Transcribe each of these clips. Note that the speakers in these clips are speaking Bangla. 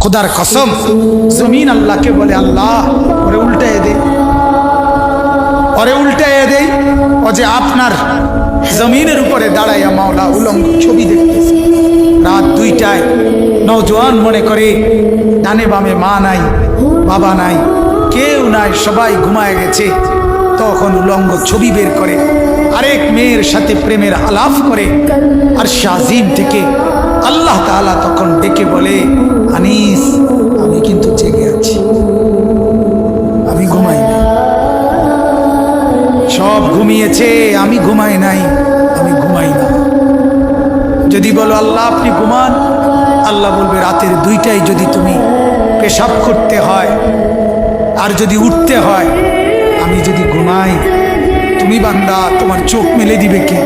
खुदार कसम जमीन अल्लाह के बोले अल्लाह और उल्टे दे ও যে আপনার জমিনের উপরে দাঁড়াইয়া মাওলা উলঙ্গ ছবি দেখতেছে। রাত 2টায় নওজোয়ান মনে করে ডানে বামে মা নাই বাবা নাই কেউ নাই, সবাই ঘুমায় গেছে। তখন উলঙ্গ ছবি বের করে আরেক মেয়ের সাথে প্রেমের আলাপ করে। আর শাজিম থেকে আল্লাহ তাআলা তখন ডেকে বলে আনিস আমি কিন্তু জেগে আছি, আমি ঘুমাই না। সব ঘুমিয়েছে, আমি ঘুমাই নাই, আমি ঘুমাই না। যদি বলো আল্লাহ আপনি ঘুমান, আল্লাহ বলবে রাতের 2টায় যদি তুমি পেশাব করতে হয় আর যদি উঠতে হয়, আমি যদি ঘুমাই, তুমি বান্দা তোমার চোখ মেলে দিবে কে?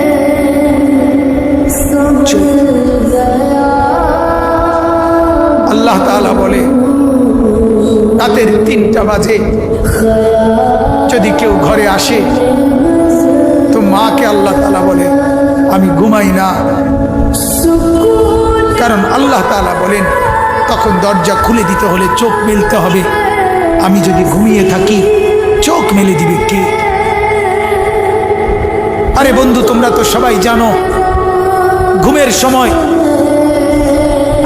আল্লাহ তাআলা বলে রাতের 3টা বাজে যদি কেউ ঘরে আসে তো মাকে আল্লাহ তাআলা বলে আমি ঘুমাই না, কারণ আল্লাহ তাআলা বলেন তখন দরজা খুলে দিতে হলে চোখ মেলতে হবে। আমি যদি ঘুমিয়ে থাকি চোখ মেলে দিবে কে? আরে বন্ধু তোমরা তো সবাই জানো ঘুমের সময়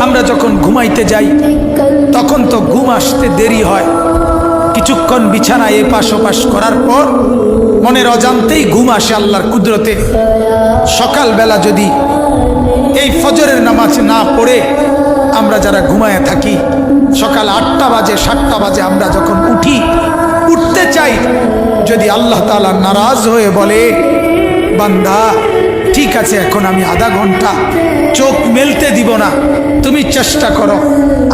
আমরা যখন ঘুমাইতে যাই তখন তো ঘুম আসতে দেরি হয়। কিছুক্ষণ বিছানায় এপাশ ওপাশ করার পর মনের অজান্তেই ঘুম আসে আল্লাহর কুদরতে। সকালবেলা যদি এই ফজরের নামাজ না পড়ে আমরা যারা ঘুমায় থাকি, সকাল 8টা বাজে 7টা বাজে আমরা যখন উঠতে চাই, যদি আল্লাহ তাআলা নারাজ হয়ে বলে বান্দা ঠিক আছে এখন আমি আধা ঘন্টা চোখ মেলতে দিব না, তুমি চেষ্টা করো,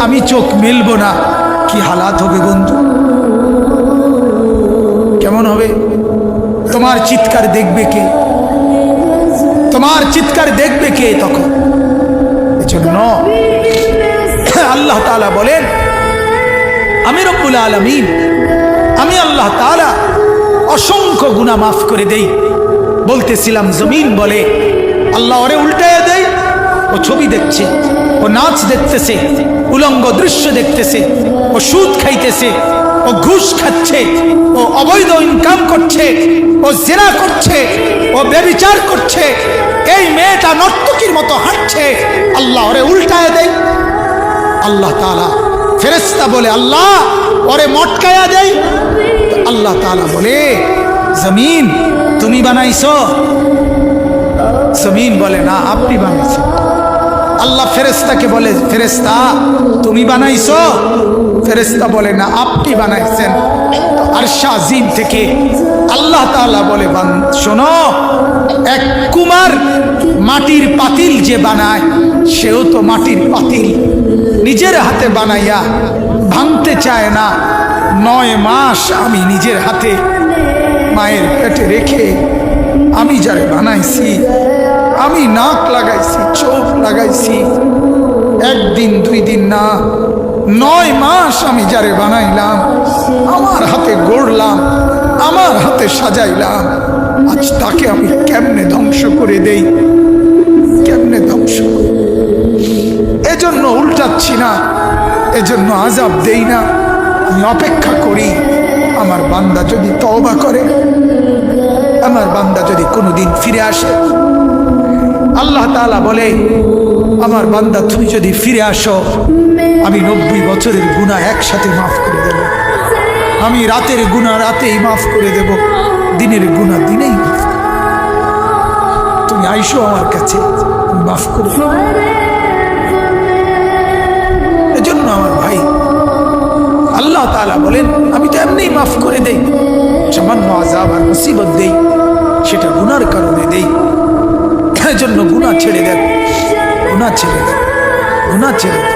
আমি চোখ মেলবো না, কি হালাত হবে বন্ধু? কেমন হবে? তোমার চিৎকার দেখবে কে? তোমার চিৎকার দেখবে কে তখন? এজন্য আল্লাহ তাআলা বলেন আমি রব্বুল আলামিন, আমি আল্লাহ তাআলা অসংখ্য গুনাহ মাফ করে দেই। বলতেছিলাম জমিন বলে আল্লাহ ওরে উল্টায় দেয়, ও ছবি দেখছে, ও নাচ দেখতেছে, উলঙ্গ দৃশ্য দেখতেছে, ও সুদ খাইতেছে, ও ঘুষ খাচ্ছে, ও অবৈধ ইনকাম করছে, ও জিনা করছে, ও ব্যভিচার করছে, এই মেয়েটা নর্তকীর মতো হাঁটছে, আল্লাহ ওরে উল্টায় দেয়। আল্লাহ তাআলা ফেরেশতা বলে আল্লাহ ওরে মটকায়া দেয়। আল্লাহ তাআলা বলে জমিন তুমি বানাইছো? জমিন বলে না আপনি বানাইছেন। আল্লাহ ফেরেশতাকে বলে ফেরেশতা তুমি বানাইছো? ফেরেশতা বলে না আপনি বানাইছেন। আরশ আজিম থেকে আল্লাহ তাআলা বলে শোনো, এক কুমার মাটির পাতিল যে বানায় সেও তো মাটির পাতিল নিজের হাতে বানাইয়া ভাঙতে চায় না। 9 মাস আমি নিজের হাতে মায়ের পেটে রেখে আমি যারে বানাইছি, আমি নাক লাগাইছি, চোখ লাগাইছি, 1 দিন 2 দিন না, 9 মাস আমি যারে বানাইলাম, আমার হাতে গড়লাম, আমার হাতে সাজাইলাম, আজ তাকে আমি কেমনে ধ্বংস করে দেই? কেমনে ধ্বংস? এজন্য উল্টাচ্ছি না, এজন্য আযাব দেই না, আমি অপেক্ষা করি আমার বান্দা যদি তওবা করে, আমার বান্দা যদি কোনোদিন ফিরে আসে। আল্লাহ তাআলা বলে আমার বান্দা তুমি যদি ফিরে আসো, আমি 90 বছরের গুনাহ একসাথে মাফ করে দেব। আমি রাতের গুনাহ রাতেই মাফ করে দেব, দিনের গুনাহ দিনেই মাফ। তুমি আইসো আমার কাছে, মাফ করে দেব। এজন্য আমার ভাই আল্লাহ তাআলা বলেন আমি তো এমনিই মাফ করে দেই, সামান্য আযাব আর মুসিবত দেই, সেটা গুনার কারণে দেই। এজন্য গুনাহ ছেড়ে দেন, গুনাহ ছেড়ে দেন, গুনাহ ছেড়ে দেন।